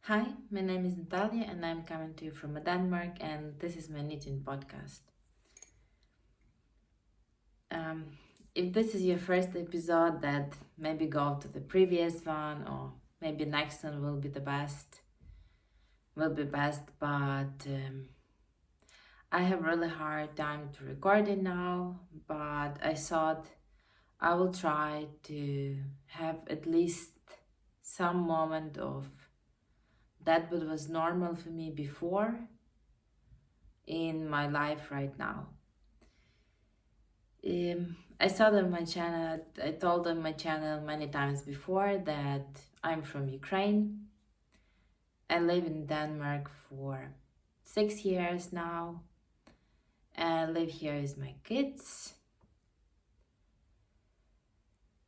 Hi, my name is Talya and I'm coming to you from Denmark, and this is my knitting podcast. Um, if this is your first episode, that maybe go to the previous one, or maybe next one will be the best. But I have really hard time to record it now. But I thought I will try to have at least some moment of that what was normal for me before in my life right now. I saw them on my channel. I told them my channel many times before that I'm from Ukraine. I live in Denmark for 6 years now, and I live here with my kids.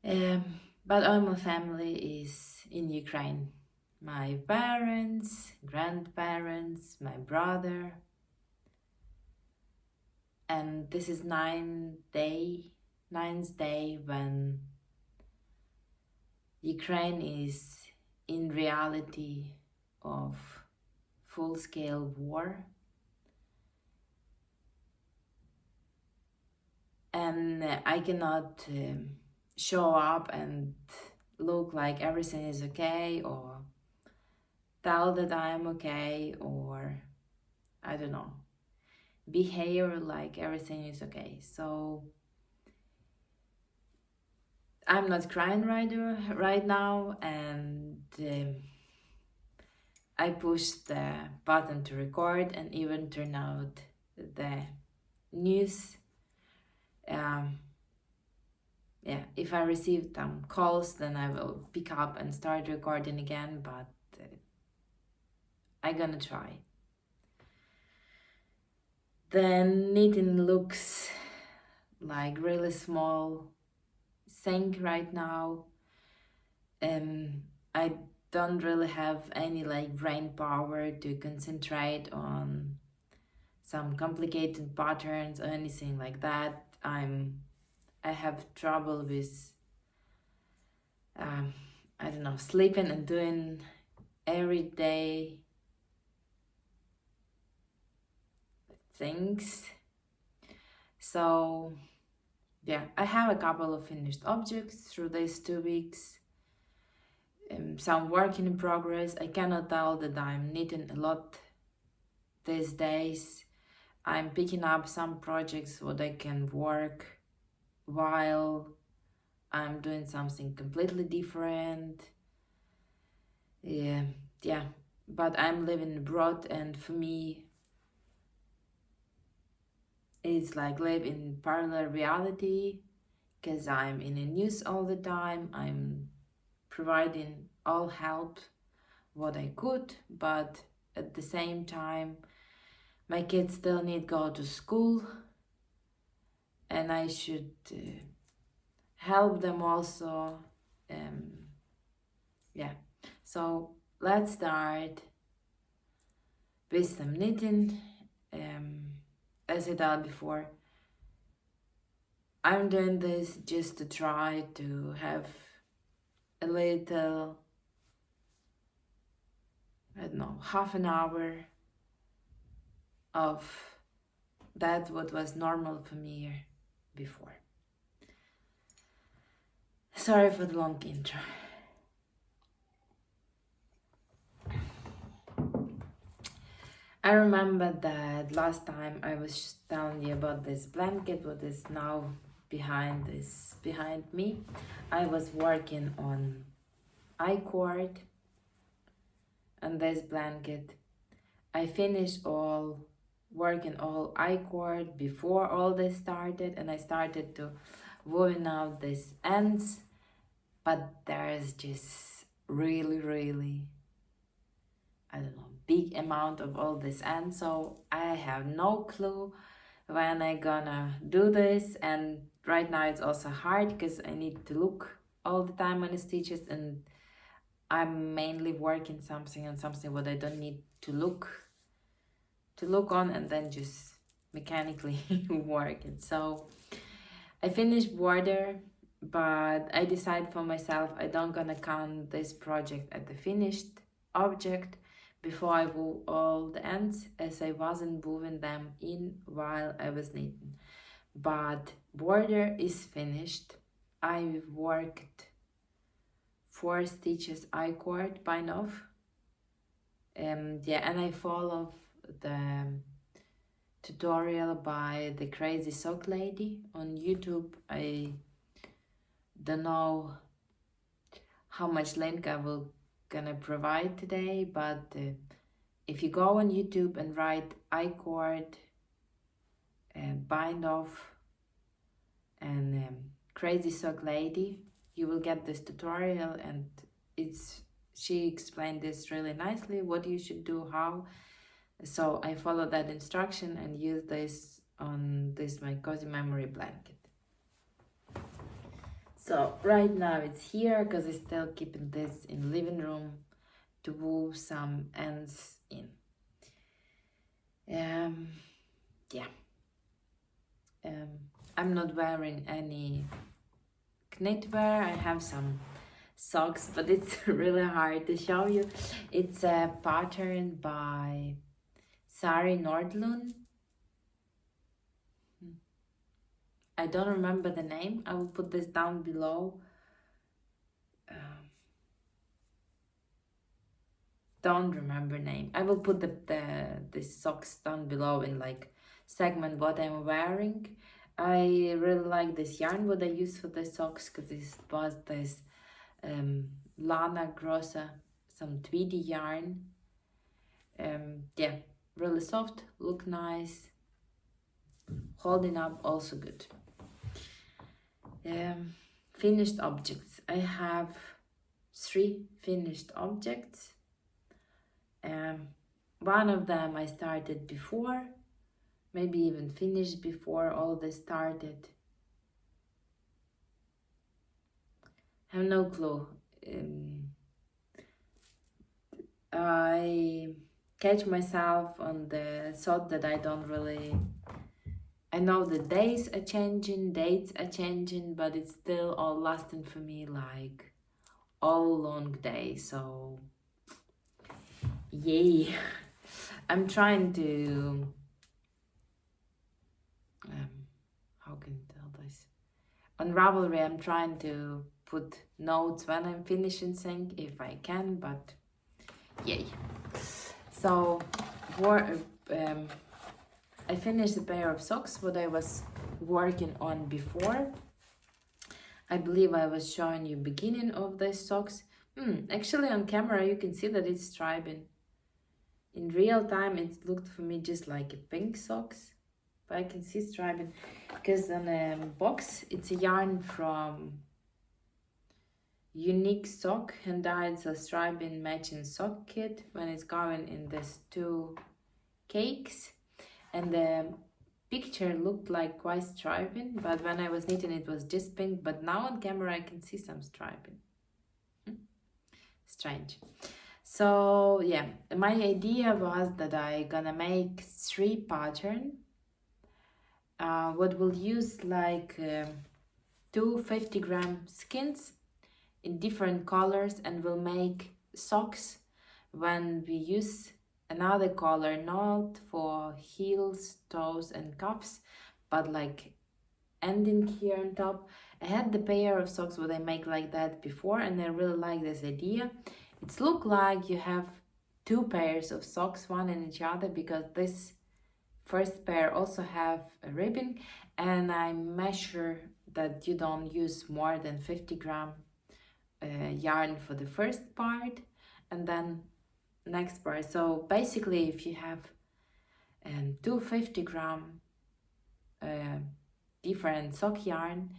But all my family is in Ukraine. My parents, grandparents, my brother, and this is ninth day when Ukraine is in reality of full-scale war, and I cannot show up and look like everything is okay, or tell that I'm okay, or I don't know, behave like everything is okay. So I'm not crying right now, and I pushed the button to record and even turn out the news. Yeah, if I receive some calls, then I will pick up and start recording again, but I'm gonna try. The knitting looks like really small thing right now. I don't really have any brain power to concentrate on some complicated patterns or anything like that. I have trouble with I don't know, sleeping and doing everyday things. So yeah, I have a couple of finished objects through these 2 weeks. Some work in progress. I cannot tell that I'm knitting a lot these days. I'm picking up some projects what I can work while I'm doing something completely different. Yeah, but I'm living abroad, and for me it's like live in parallel reality, because I'm in the news all the time. I'm providing all help what I could, but at the same time my kids still need go to school, and I should help them also. Yeah, so let's start with some knitting. As I told before, I'm doing this just to try to have a little, I don't know, half an hour of that what was normal for me before. Sorry for the long intro. I remember that last time I was telling you about this blanket, what is now behind me. I was working on I-cord on this blanket. I finished working all I-cord before all this started, and I started to weaving out these ends, but there's just really, I don't know, big amount of all this ends, so I have no clue when I gonna do this. And right now it's also hard because I need to look all the time on the stitches, and I'm mainly working something on something what I don't need to look on, and then just mechanically work it. So I finished border, but I decided for myself I don't gonna count this project as the finished object. before I wove all the ends, as I wasn't moving them in while I was knitting. But border is finished. I've worked 4 stitches I-cord bind off. Yeah, and I follow the tutorial by the Crazy Sock Lady on YouTube. I don't know how much link I will gonna provide today, but if you go on YouTube and write I-cord bind off and Crazy Sock Lady, you will get this tutorial, and she explained this really nicely, what you should do, how. So I followed that instruction and used this on my cozy memory blanket. So right now it's here because I'm still keeping this in living room to wove some ends in. I'm not wearing any knitwear. I have some socks, but it's really hard to show you. It's a pattern by Sari Nordlund. I don't remember the name. I will put this down below. Don't remember name. I will put the socks down below in like segment what I'm wearing. I really like this yarn what I use for the socks, because this was this Lana Grossa, some tweedy yarn. Yeah, really soft, look nice, holding up also good. Finished objects. I have 3 finished objects. One of them I started before, maybe even finished before all this started. I have no clue. I catch myself on the thought that I don't really... I know the days are changing, dates are changing, but it's still all lasting for me like all long day. So yay. I'm trying to how can I tell this? On Ravelry I'm trying to put notes when I'm finishing things if I can, but yay. So I finished a pair of socks what I was working on before. I believe I was showing you beginning of the socks. Actually on camera you can see that it's striping. In real time it looked for me just like a pink socks, but I can see striping because on a box it's a yarn from Unique Sock and dyed a striping matching sock kit when it's going in these 2 cakes. And the picture looked like quite striping, but when I was knitting it was just pink, but now on camera I can see some striping. Strange. So yeah, my idea was that I gonna make 3 pattern. What will use like 2 50-gram skins in different colors, and we'll make socks when we use another color, not for heels, toes and cuffs, but like ending here on top. I had the pair of socks what I make like that before, and I really like this idea. It's look like you have 2 pairs of socks, one in each other, because this first pair also have a ribbon, and I measure that you don't use more than 50-gram yarn for the first part, and then next part. So basically if you have 2 50-gram different sock yarn,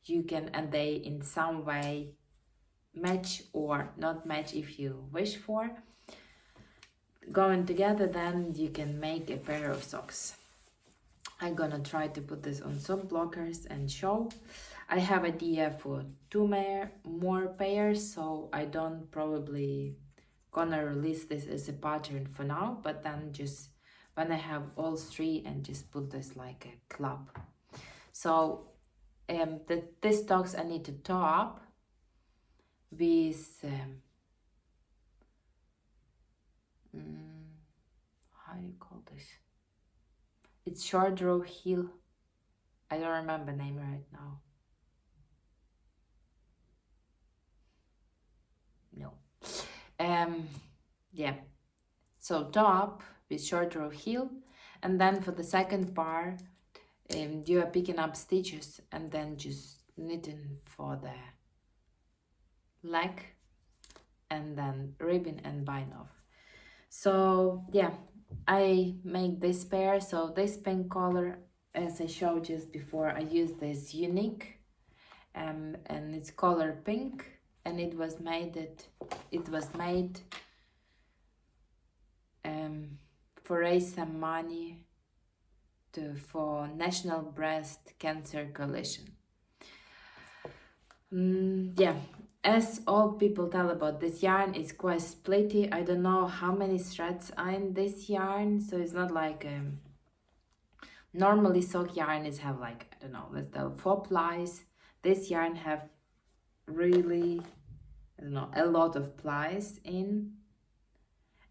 you can, and they in some way match or not match if you wish for, going together, then you can make a pair of socks. I'm gonna try to put this on sock blockers and show. I have idea for 2 more pairs, so I don't probably gonna release this as a pattern for now, but then just when I have all 3 and just put this like a club. So these socks I need to toe up with call this? It's short row heel. I don't remember the name right now. No. Yeah. So top with short row heel, and then for the second part, you are picking up stitches and then just knitting for the leg, and then ribbon and bind off. So yeah, I make this pair. So this pink color, as I showed just before, I used this unique, and it's color pink, and it was made for raise some money for National Breast Cancer Coalition. Yeah, as all people tell about this yarn, it's quite splitty. I don't know how many threads are in this yarn, so it's not like normally sock yarn is have like, I don't know, let's tell 4 plies. This yarn have really, I don't know, a lot of plies in,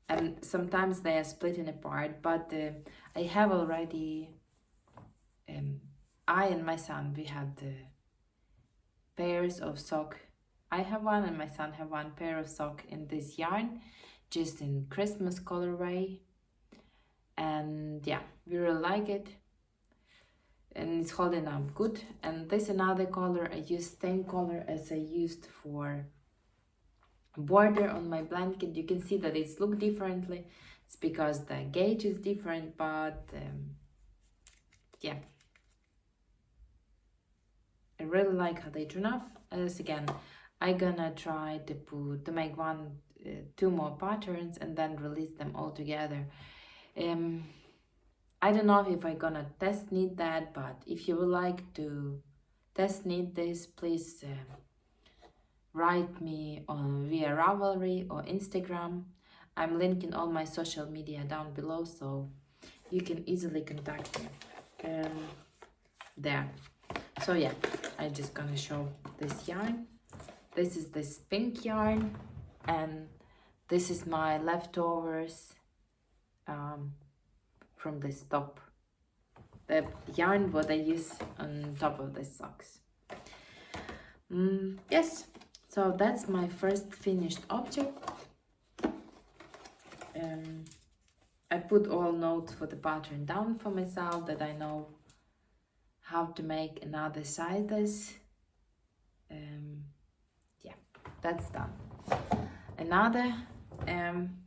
and sometimes they are splitting apart, but I have already, I and my son, we had pairs of sock. I have one and my son have one pair of sock in this yarn, just in Christmas colorway, and yeah, we really like it, and it's holding up good. And this another color, I use same color as I used for border on my blanket. You can see that it's look differently. It's because the gauge is different, but yeah, I really like how they turn off. As again, I'm gonna try to make two more patterns and then release them all together. I don't know if I'm gonna test knit that, but if you would like to test knit this, please write me on via Ravelry or Instagram. I'm linking all my social media down below, so you can easily contact me there. So yeah, I'm just gonna show this yarn. This is this pink yarn, and this is my leftovers from this top. The yarn what I use on top of the socks. Yes, so that's my first finished object. I put all notes for the pattern down for myself, that I know how to make another sizes. Yeah, that's done. Another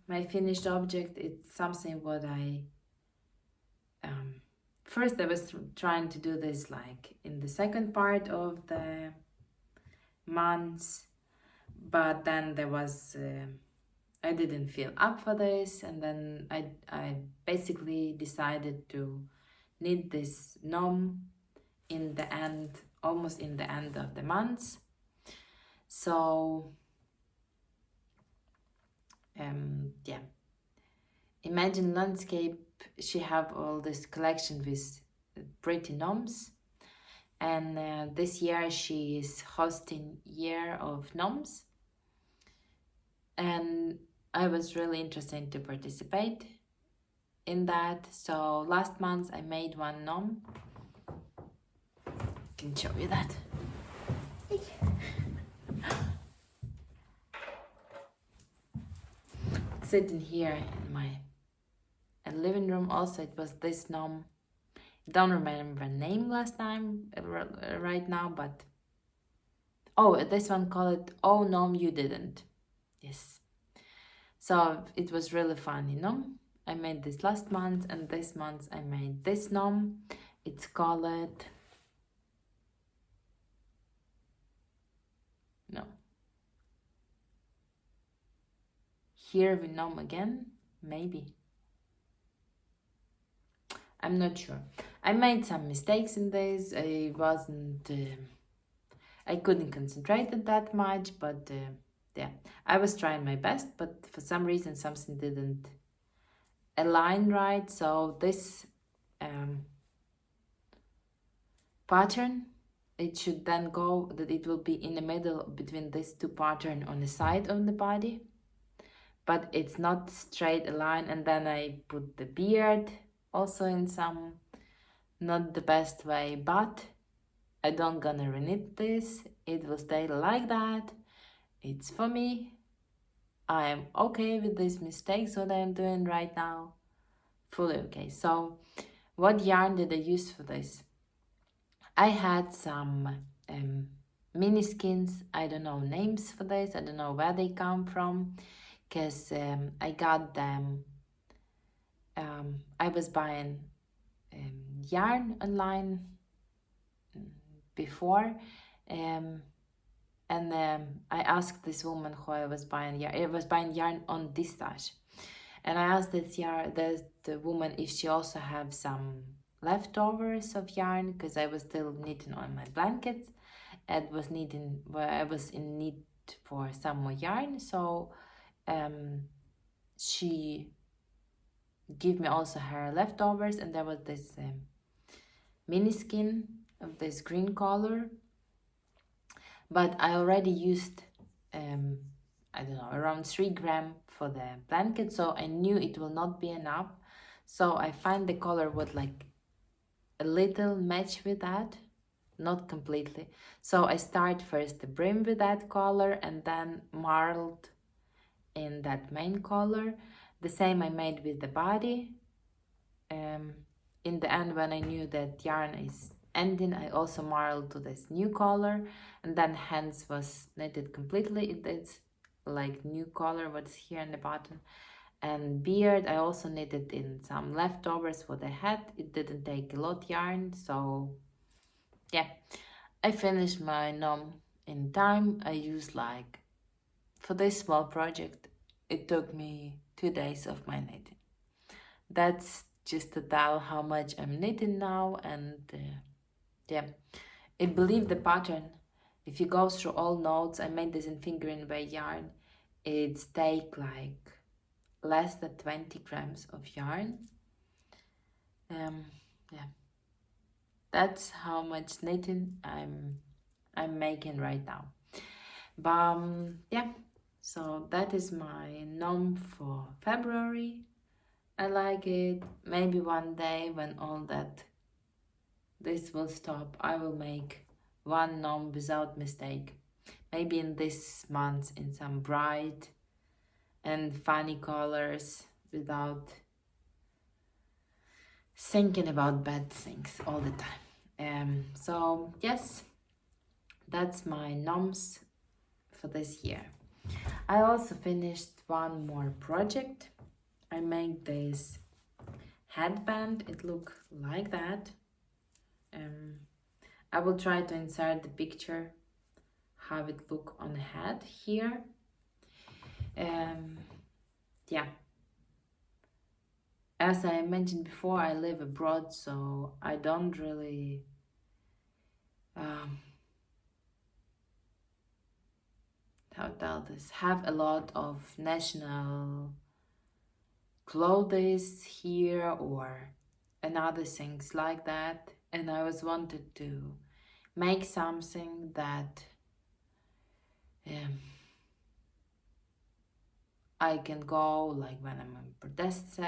my finished object, it's something what I first I was trying to do this like in the second part of the months, but then there was I didn't feel up for this, and then I basically decided to knit this gnome in the end, almost in the end of the months. So yeah, Imagine Landscape, she have all this collection with pretty gnomes, and this year she is hosting Year of Gnomes, and I was really interested to participate in that. So last month I made one gnome. I can show you that. Sitting here in my living room. Also, it was this gnome. Don't remember the name last time right now, but oh, this one called "Oh Gnome You Didn't." Yes, so it was really fun, you know. I made this last month, and this month I made this gnome. It's called Here We Gnome Again, maybe. I'm not sure. I made some mistakes in this. I wasn't, I couldn't concentrate on that much, but yeah, I was trying my best, but for some reason something didn't align right. So this pattern, it should then go that it will be in the middle between these two patterns on the side of the body. but it's not straight a line. And then I put the beard also in some not the best way, but I don't gonna reknit this. It will stay like that. It's for me. I am okay with these mistakes what I'm doing right now. Fully okay. So what yarn did I use for this? I had some mini skins. I don't know names for this. I don't know where they come from, because I got them. I was buying yarn online before, and I asked this woman who I was buying yarn. I was buying yarn on Distash, and I asked the woman if she also have some leftovers of yarn, because I was still knitting on my blankets and was needing where I was in need for some more yarn. So she gave me also her leftovers, and there was this mini skin of this green color, but I already used I don't know, around 3 grams for the blanket, so I knew it will not be enough. So I find the color would like a little match with that, not completely. So I start first the brim with that color and then marled in that main color. The same I made with the body. In the end, when I knew that yarn is ending, I also marled to this new color, and then hands was knitted completely. It's like new color what's here in the bottom. And beard I also knitted in some leftovers what I had. It didn't take a lot yarn, so yeah, I finished my gnome in time. I used like, for this small project, it took me 2 days of my knitting. That's just to tell how much I'm knitting now. And yeah, I believe the pattern, if you go through all notes, I made this in fingering by yarn, it's take like less than 20 grams of yarn. Yeah, that's how much knitting I'm making right now. But yeah, so that is my gnome for February. I like it. Maybe one day when all that this will stop, I will make one gnome without mistake. Maybe in this month in some bright and funny colors without thinking about bad things all the time. So yes, that's my gnomes for this year. I also finished one more project. I made this headband. It look like that. I will try to insert the picture how it look on the head here. Yeah, as I mentioned before, I live abroad, so I don't really how to tell this, have a lot of national clothes here or another things like that, and I was wanted to make something that I can go like when I'm on protest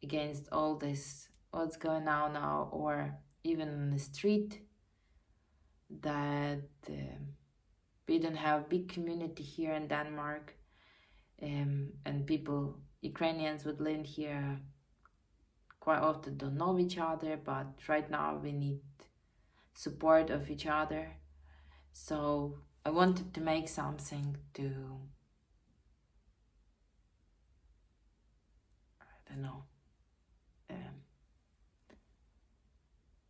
against all this what's going on now, or even on the street, that we don't have big community here in Denmark, and people, Ukrainians would live here quite often don't know each other, but right now we need support of each other. So I wanted to make something to, I don't know,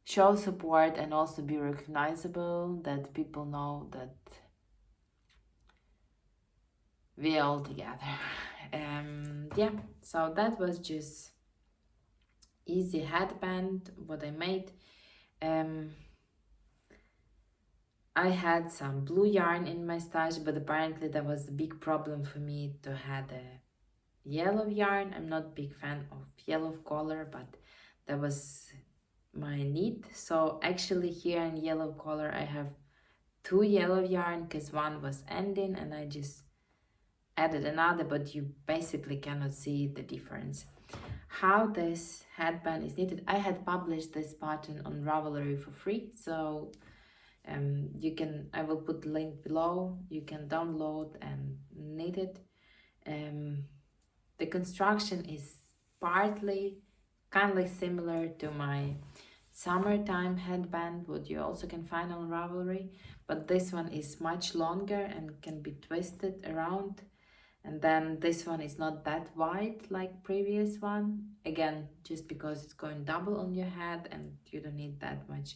show support and also be recognizable, that people know that we're all together. Yeah, so that was just easy headband what I made. I had some blue yarn in my stash, but apparently that was a big problem for me to have a yellow yarn. I'm not a big fan of yellow color, but that was my need. So actually here in yellow color I have two yellow yarn because one was ending, and I just added another, but you basically cannot see the difference. How this headband is knitted, I had published this pattern on Ravelry for free, so you can, I will put the link below, you can download and knit it. The construction is partly kind of similar to my summertime headband, what you also can find on Ravelry, but this one is much longer and can be twisted around. And then this one is not that wide like previous one, again just because it's going double on your head and you don't need that much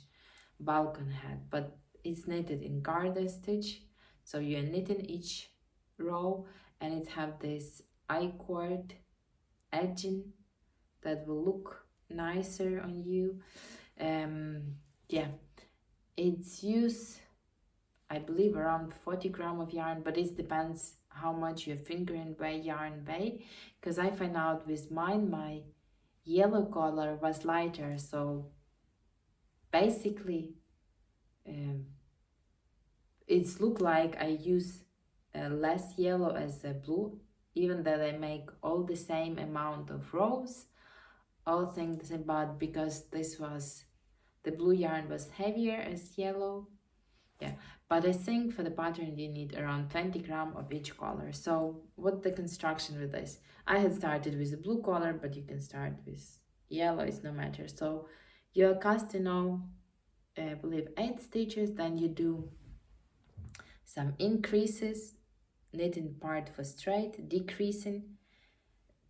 bulk on head. But it's knitted in garter stitch, so you're knitting each row, and it have this I-cord edging that will look nicer on you. Yeah, it's use, I believe, around 40 grams of yarn, but it depends how much your finger and way yarn weigh, because I find out with mine, my yellow color was lighter, so basically it's look like I use less yellow as the blue, even though they make all the same amount of rows, all things the same, but because this was, the blue yarn was heavier as yellow. Yeah, but I think for the pattern you need around 20 grams of each color. So what the construction with this? I had started with a blue color, but you can start with yellow, it's no matter. So you're casting on, I believe 8 stitches, then you do some increases, knitting part for straight, decreasing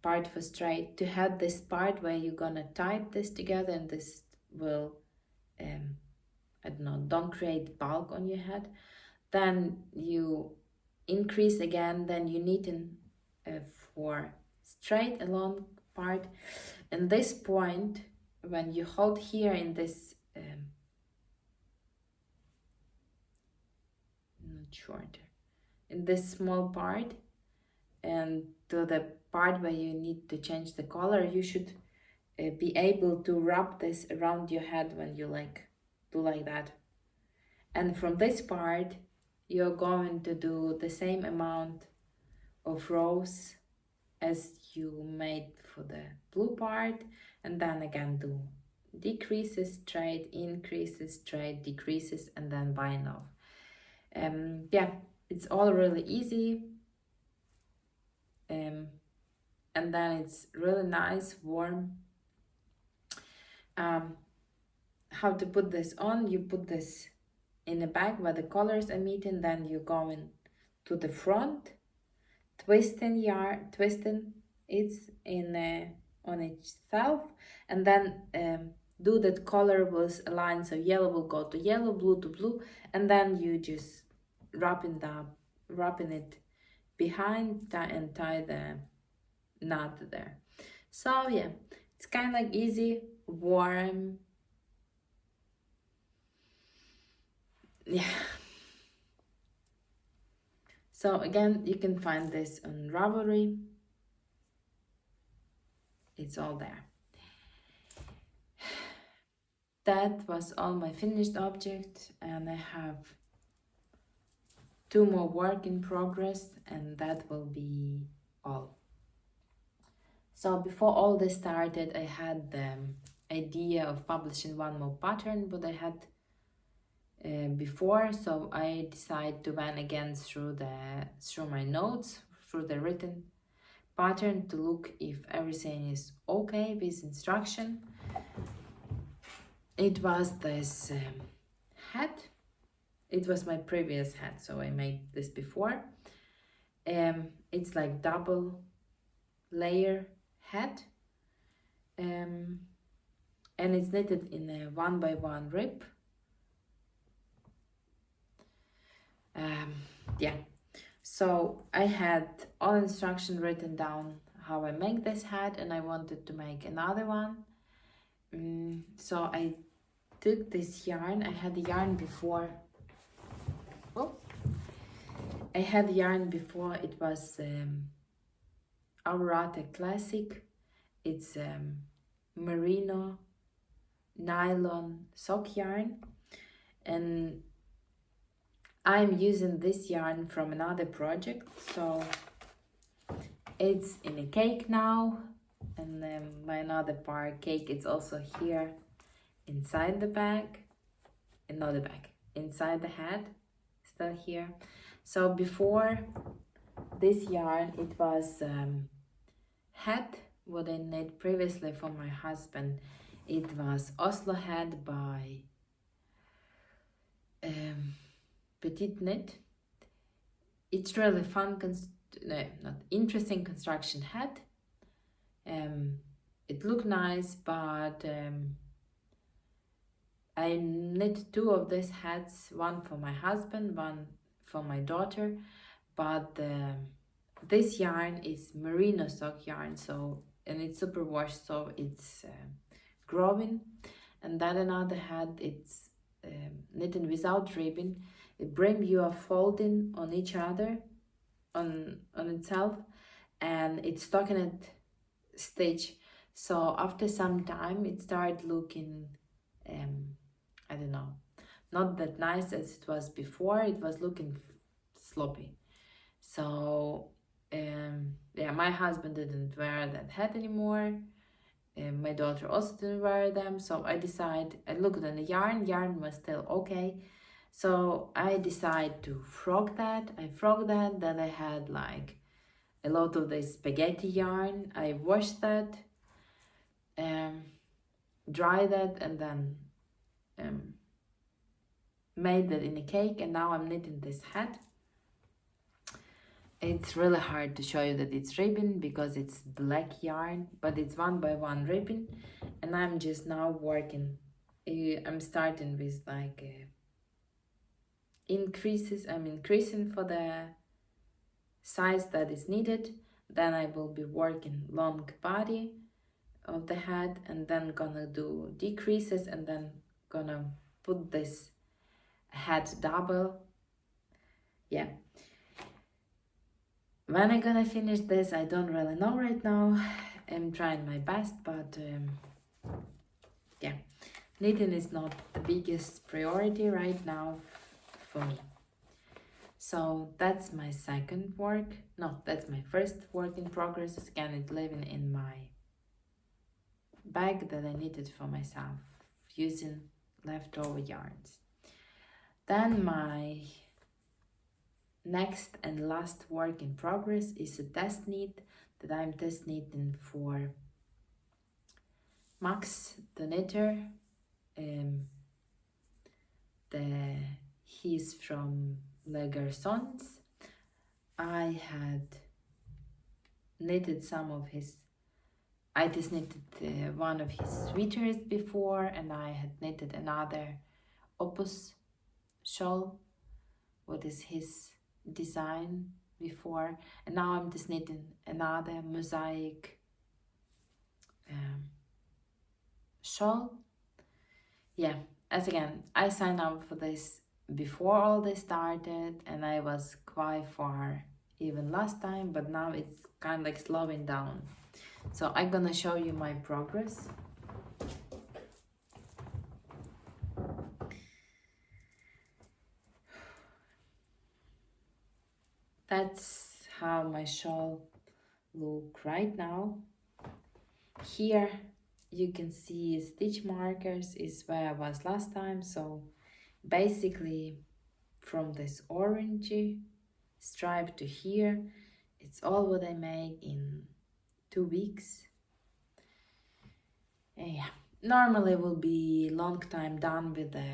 part for straight, to have this part where you're gonna tie this together, and this will I don't know, don't create bulk on your head. Then you increase again, then you knitting for straight along part. And this point, when you hold here in this not shorter, in this small part, and to the part where you need to change the color, you should be able to wrap this around your head when you like do like that. And from this part you're going to do the same amount of rows as you made for the blue part, and then again do decreases, straight, increases, straight, decreases, and then bind off. Yeah, it's all really easy, and then it's really nice, warm. How to put this on? You put this in the back where the colors are meeting, then you go in to the front, twisting it in on itself, and then do that color was aligned, so yellow will go to yellow, blue to blue, and then you just wrapping it behind and tie the knot there. So yeah, it's kind of like easy, warm. Yeah. So again, you can find this on Ravelry. It's all there. That was all my finished object, and I have 2 more work in progress, and that will be all. So before all this started, I had the idea of publishing 1 more pattern, but I had before, so I decided to went again through my notes, through the written pattern, to look if everything is okay with instruction. It was this hat. It was my previous hat, so I made this before. It's like double layer hat, and it's knitted in a 1x1 rib. Yeah, so I had all instruction written down how I make this hat, and I wanted to make another one. So I took this yarn. I had the yarn before. Oh, I had yarn before. It was Aurata Classic. It's merino nylon sock yarn, and I'm using this yarn from another project, so it's in a cake now, and then my another part cake is also here inside the bag, not the bag, inside the hat, still here. So before this yarn, it was hat what I knit previously for my husband. It was Oslo hat by Petit Knit. It's really fun, not interesting construction hat. It looked nice, but I knit two of these hats, one for my husband, one for my daughter, but this yarn is merino sock yarn, so, and it's super washed, so it's growing. And that another hat, it's knitting without ribbon. It brings you a folding on each other, on itself, and it's stockinette stitch. So after some time, it started looking, I don't know, not that nice as it was before. It was looking sloppy. So yeah, my husband didn't wear that hat anymore. My daughter also didn't wear them. So I looked at the yarn was still okay. So I decided to frog that. I frogged that. Then I had like a lot of this spaghetti yarn. I washed that, dried that, and then made that in a cake. And now I'm knitting this hat. It's really hard to show you that it's ribbon because it's black yarn, but it's 1 by 1 ribbon. And I'm just now working. I'm starting with like increases. I'm increasing for the size that is needed. Then I will be working long body of the hat, and then gonna do decreases, and then gonna put this hat double. Yeah. When I'm gonna finish this, I don't really know right now. I'm trying my best, but yeah, knitting is not the biggest priority right now for me. So that's my second work. No, that's my first work in progress. Again, it's living in my bag that I knitted for myself using leftover yarns. Then my next and last work in progress is a test knit that I'm test knitting for Max the knitter. He's from Les Garçons. I had knitted some of his, I just knitted one of his sweaters before, and I had knitted another opus shawl, what is his design before, and now I'm just knitting another mosaic shawl. Yeah, as again, I signed up for this before all this started, and I was quite far even last time, but now it's kind of like slowing down. So I'm gonna show you my progress. That's how my shawl look right now. Here you can see stitch markers is where I was last time. So basically from this orangey stripe to here, it's all what I made in 2 weeks. And yeah, normally will be long time done with a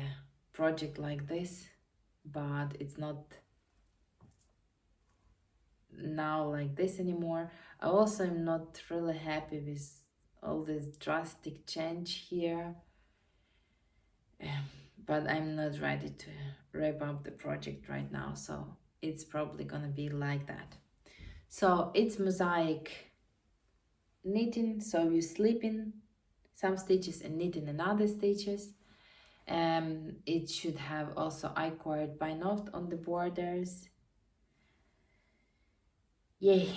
project like this, but it's not now like this anymore. I also am not really happy with all this drastic change here, but I'm not ready to wrap up the project right now, so it's probably gonna be like that. So it's mosaic knitting, so you slip in some stitches and knit in another stitches. It should have also I-cord by knot on the borders. Yay!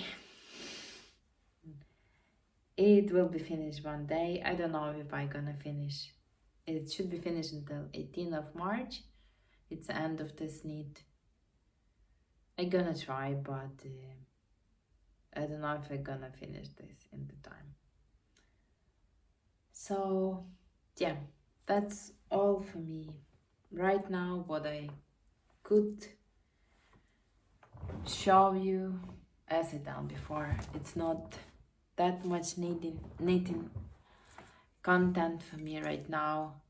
It will be finished one day. I don't know if I'm gonna finish. It should be finished until 18th of March. It's the end of this knit I'm gonna try, but I don't know if I'm gonna finish this in the time. So yeah, that's all for me right now. What I could show you, as I done before, it's not that much knitting content for me right now.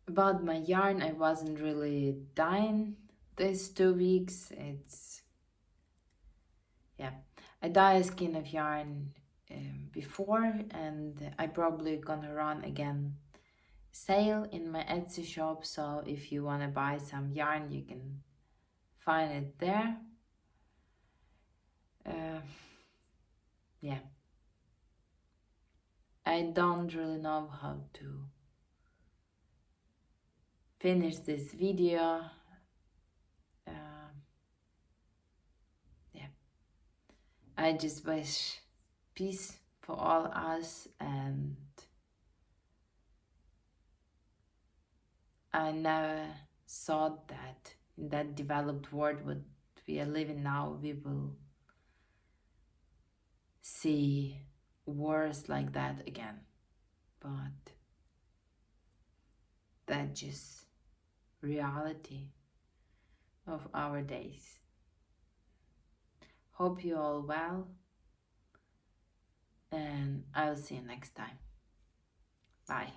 About my yarn, I wasn't really dying these 2 weeks. I dye a skein of yarn before, and I probably gonna run again sale in my Etsy shop, so if you wanna buy some yarn, you can find it there. Yeah, I don't really know how to finish this video. Yeah, I just wish peace for all us, and I never thought that in that developed world what we are living now, we will see wars like that again. But that's just reality of our days. Hope you all well, and I'll see you next time. Bye.